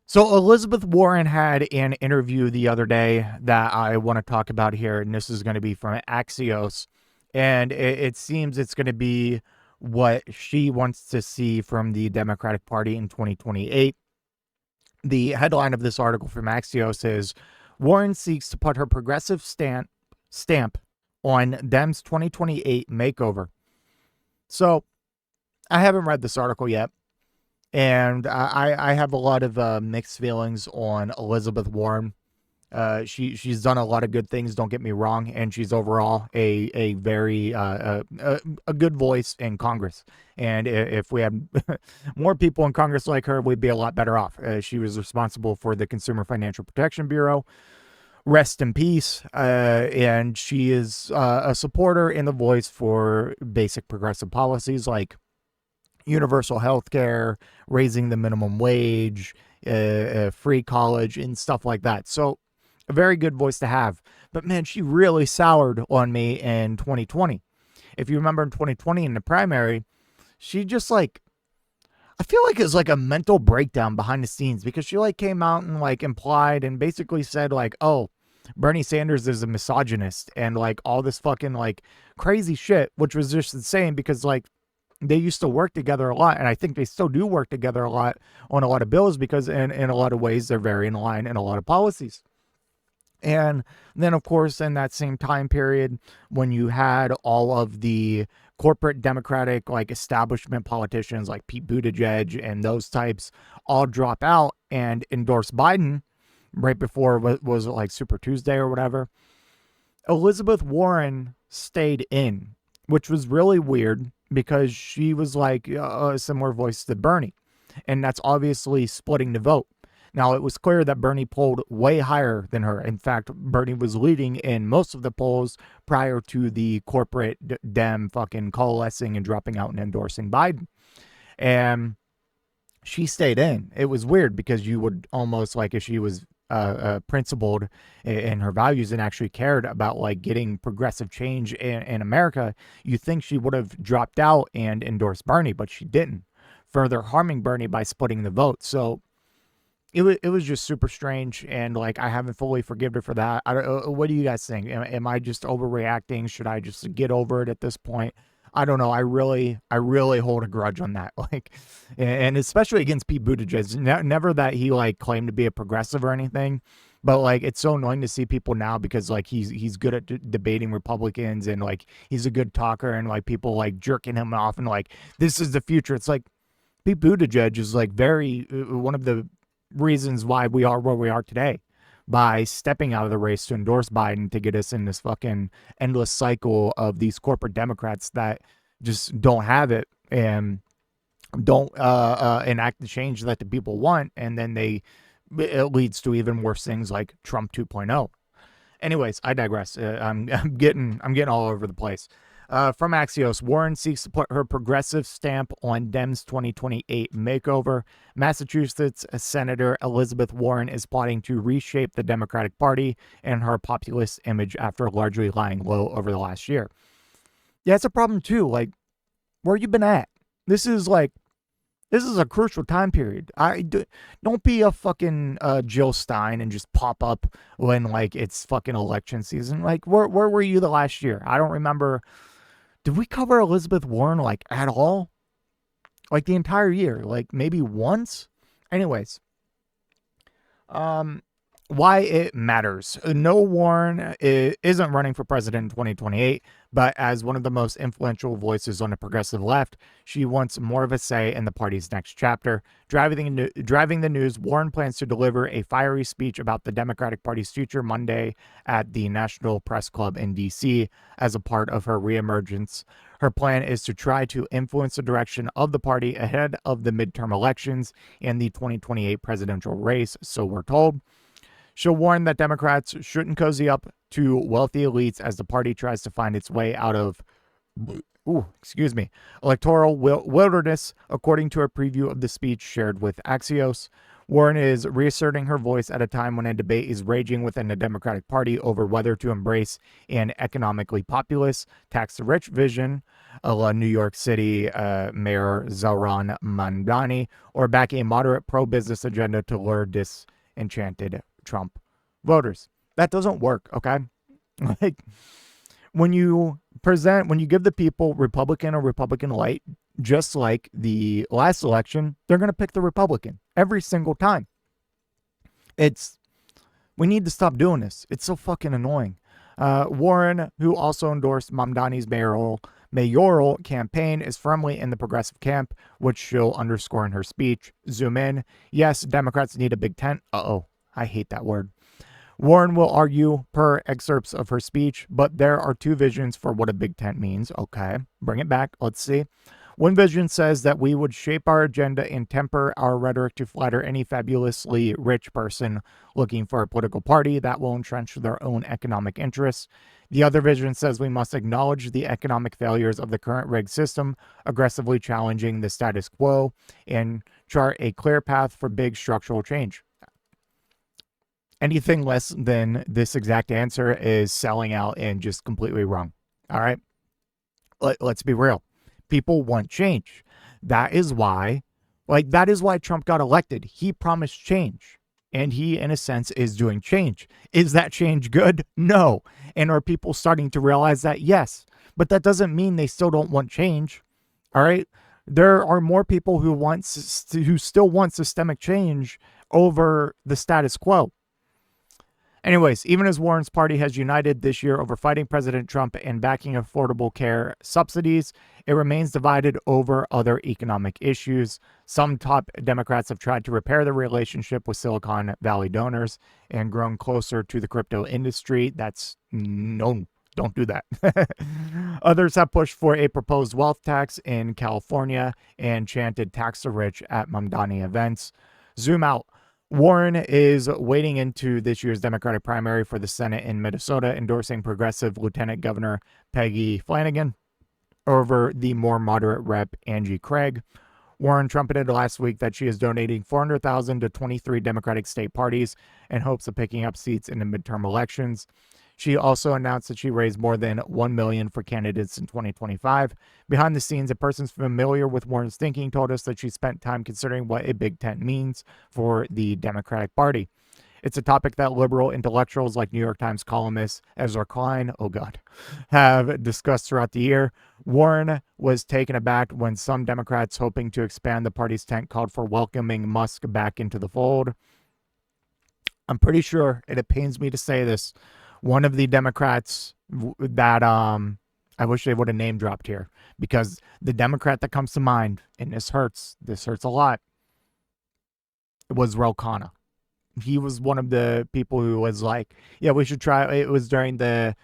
So Elizabeth Warren had an interview the other day that I want to talk about here, and this is going to be from Axios, and it seems it's going to be what she wants to see from the Democratic Party in 2028. The headline of this article from Axios is Warren seeks to put her progressive stamp on Dem's 2028 makeover. So I haven't read this article yet. And I have a lot of mixed feelings on Elizabeth Warren. She's done a lot of good things. Don't get me wrong, and she's overall a very a good voice in Congress. And if we had more people in Congress like her, we'd be a lot better off. She was responsible for the Consumer Financial Protection Bureau. Rest in peace. And she is a supporter and the voice for basic progressive policies like universal health care, raising the minimum wage, free college, and stuff like that. So, a very good voice to have. But man, she really soured on me in 2020. If you remember in 2020 in the primary, she just like, I feel like it's like a mental breakdown behind the scenes because she like came out and like implied and basically said like, oh, Bernie Sanders is a misogynist and like all this fucking like crazy shit, which was just insane because like they used to work together a lot, and I think they still do work together a lot on a lot of bills because in a lot of ways they're very in line in a lot of policies. And then, of course, in that same time period, when you had all of the corporate Democratic, like establishment politicians like Pete Buttigieg and those types all drop out and endorse Biden right before, what was it, like Super Tuesday or whatever, Elizabeth Warren stayed in, which was really weird because she was like a similar voice to Bernie. And that's obviously splitting the vote. Now, it was clear that Bernie polled way higher than her. In fact, Bernie was leading in most of the polls prior to the corporate Dem fucking coalescing and dropping out and endorsing Biden. And she stayed in. It was weird because you would almost like if she was principled in her values and actually cared about like getting progressive change in America, you think she would have dropped out and endorsed Bernie, but she didn't, further harming Bernie by splitting the vote. So it was just super strange, and like I haven't fully forgiven her for that. I don't, what do you guys think? Am I just overreacting? Should I just get over it at this point? I don't know. I really hold a grudge on that. Like, and especially against Pete Buttigieg. Never that he like claimed to be a progressive or anything, but like it's so annoying to see people now because like he's good at debating Republicans and like he's a good talker and like people like jerking him off and like this is the future. It's like Pete Buttigieg is like very one of the reasons why we are where we are today by stepping out of the race to endorse Biden to get us in this fucking endless cycle of these corporate Democrats that just don't have it and don't enact the change that the people want. And then it leads to even worse things like Trump 2.0. Anyways, I digress. I'm getting all over the place. From Axios, Warren seeks to put her progressive stamp on Dems' 2028 makeover. Massachusetts Senator Elizabeth Warren is plotting to reshape the Democratic Party and her populist image after largely lying low over the last year. Yeah, it's a problem too. Like, where you been at? This is a crucial time period. Don't be a fucking Jill Stein and just pop up when like it's fucking election season. Like, where were you the last year? I don't remember. Did we cover Elizabeth Warren like at all? Like the entire year? Like maybe once? Anyways, why it matters. No, Warren isn't running for president in 2028, but as one of the most influential voices on the progressive left, she wants more of a say in the party's next chapter. Driving the news, Warren plans to deliver a fiery speech about the Democratic Party's future Monday at the National Press Club in D.C. as a part of her reemergence. Her plan is to try to influence the direction of the party ahead of the midterm elections and the 2028 presidential race, so we're told. She'll warn that Democrats shouldn't cozy up to wealthy elites as the party tries to find its way out of, electoral wilderness, according to a preview of the speech shared with Axios. Warren is reasserting her voice at a time when a debate is raging within the Democratic Party over whether to embrace an economically populist, tax-the-rich vision, a la New York City Mayor Zohran Mamdani, or back a moderate pro-business agenda to lure disenchanted Trump voters. That doesn't work, okay? Like, when you give the people Republican or Republican light, just like the last election, they're going to pick the Republican every single time. We need to stop doing this. It's so fucking annoying. Warren, who also endorsed Mamdani's mayoral campaign, is firmly in the progressive camp, which she'll underscore in her speech. Zoom in. Yes, Democrats need a big tent. Uh-oh, I hate that word. Warren will argue, per excerpts of her speech, but there are two visions for what a big tent means. Okay, bring it back. Let's see. One vision says that we would shape our agenda and temper our rhetoric to flatter any fabulously rich person looking for a political party that will entrench their own economic interests. The other vision says we must acknowledge the economic failures of the current rigged system, aggressively challenging the status quo, and chart a clear path for big structural change. Anything less than this exact answer is selling out and just completely wrong. All right? Let's be real. People want change. That is why Trump got elected. He promised change. And he, in a sense, is doing change. Is that change good? No. And are people starting to realize that? Yes. But that doesn't mean they still don't want change. All right? There are more people who still want systemic change over the status quo. Anyways, even as Warren's party has united this year over fighting President Trump and backing Affordable Care subsidies, it remains divided over other economic issues. Some top Democrats have tried to repair their relationship with Silicon Valley donors and grown closer to the crypto industry. No, don't do that. Others have pushed for a proposed wealth tax in California and chanted tax the rich at Mamdani events. Zoom out. Warren is wading into this year's Democratic primary for the Senate in Minnesota, endorsing progressive Lieutenant Governor Peggy Flanagan over the more moderate Rep. Angie Craig. Warren trumpeted last week that she is donating $400,000 to 23 Democratic state parties in hopes of picking up seats in the midterm elections. She also announced that she raised more than $1 million for candidates in 2025. Behind the scenes, a person familiar with Warren's thinking told us that she spent time considering what a big tent means for the Democratic Party. It's a topic that liberal intellectuals like New York Times columnist Ezra Klein, have discussed throughout the year. Warren was taken aback when some Democrats hoping to expand the party's tent called for welcoming Musk back into the fold. I'm pretty sure, and it pains me to say this, one of the Democrats that I wish they would have name dropped here, because the Democrat that comes to mind, and this hurts a lot, was Ro Khanna. He was one of the people who was like, yeah, we should try. It was during the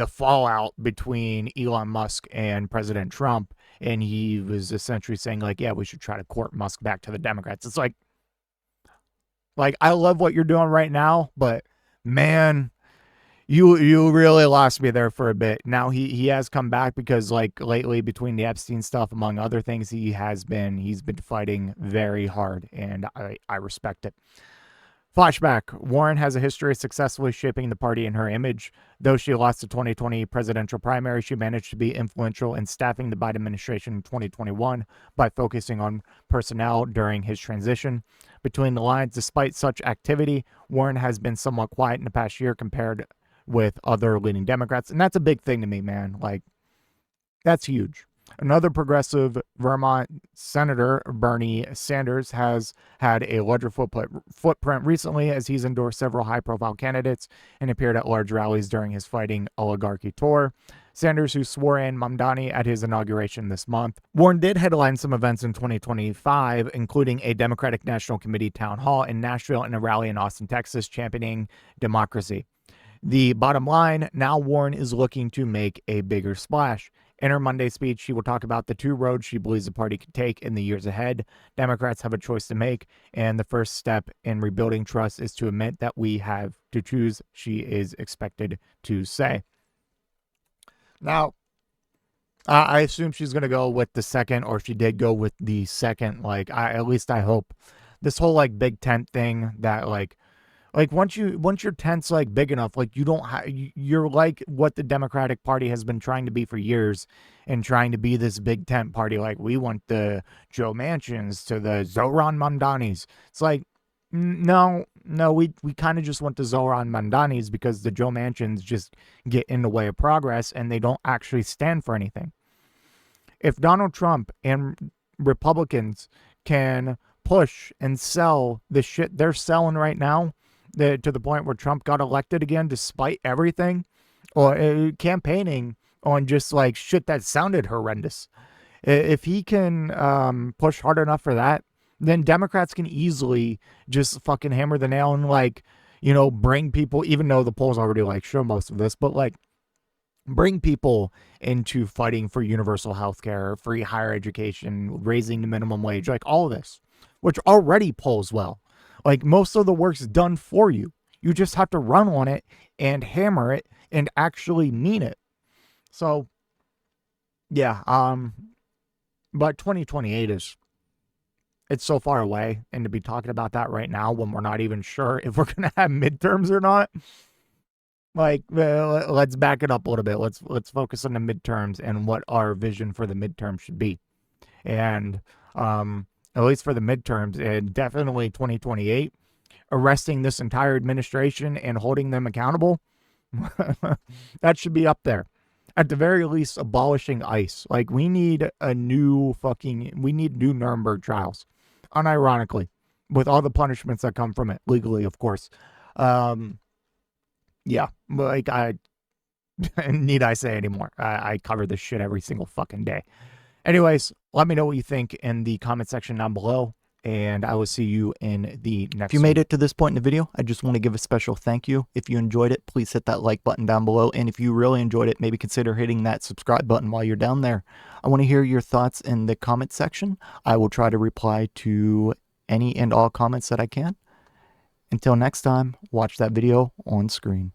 fallout between Elon Musk and President Trump, and he was essentially saying like, yeah, we should try to court Musk back to the Democrats. It's like I love what you're doing right now, but man, you really lost me there for a bit. Now he has come back because like lately, between the Epstein stuff among other things, he's been fighting very hard, and I respect it. Flashback. Warren has a history of successfully shaping the party in her image. Though she lost the 2020 presidential primary, she managed to be influential in staffing the Biden administration in 2021 by focusing on personnel during his transition. Between the lines, despite such activity, Warren has been somewhat quiet in the past year compared with other leading Democrats. And that's a big thing to me, man. Like, that's huge. Another progressive Vermont Senator, Bernie Sanders, has had a larger footprint recently as he's endorsed several high-profile candidates and appeared at large rallies during his fighting oligarchy tour. Sanders, who swore in Mamdani at his inauguration this month. Warren did headline some events in 2025, including a Democratic National Committee town hall in Nashville and a rally in Austin, Texas, championing democracy. The bottom line, now Warren is looking to make a bigger splash. In her Monday speech, she will talk about the two roads she believes the party could take in the years ahead. Democrats have a choice to make, and the first step in rebuilding trust is to admit that we have to choose, she is expected to say. Now, I assume she's going to go with the second, or she did go with the second. At least I hope this whole like big tent thing that like once your tent's like big enough, like you don't have, you're like what the Democratic Party has been trying to be for years, and trying to be this big tent party. Like we want the Joe Manchins to the Zohran Mamdanis. It's like no, we kind of just want the Zohran Mamdanis because the Joe Manchins just get in the way of progress and they don't actually stand for anything. If Donald Trump and Republicans can push and sell the shit they're selling right now, to the point where Trump got elected again despite everything, or campaigning on just like shit that sounded horrendous. If he can push hard enough for that, then Democrats can easily just fucking hammer the nail and like, bring people, even though the polls already like show most of this, but like bring people into fighting for universal health care, free higher education, raising the minimum wage, like all of this, which already polls well. Like most of the work's done for you. You just have to run on it and hammer it and actually mean it. So yeah, but 2028 is, it's so far away, and to be talking about that right now when we're not even sure if we're gonna have midterms or not, like let's back it up a little bit. Let's focus on the midterms and what our vision for the midterm should be. And at least for the midterms, and definitely 2028, arresting this entire administration and holding them accountable, that should be up there. At the very least, abolishing ICE. Like we need new Nuremberg trials, unironically, with all the punishments that come from it, legally, of course. Yeah, like need I say anymore? I cover this shit every single fucking day. Anyways, let me know what you think in the comment section down below, and I will see you in the next one. If you made it to this point in the video, I just want to give a special thank you. If you enjoyed it, please hit that like button down below, and if you really enjoyed it, maybe consider hitting that subscribe button while you're down there. I want to hear your thoughts in the comment section. I will try to reply to any and all comments that I can. Until next time, watch that video on screen.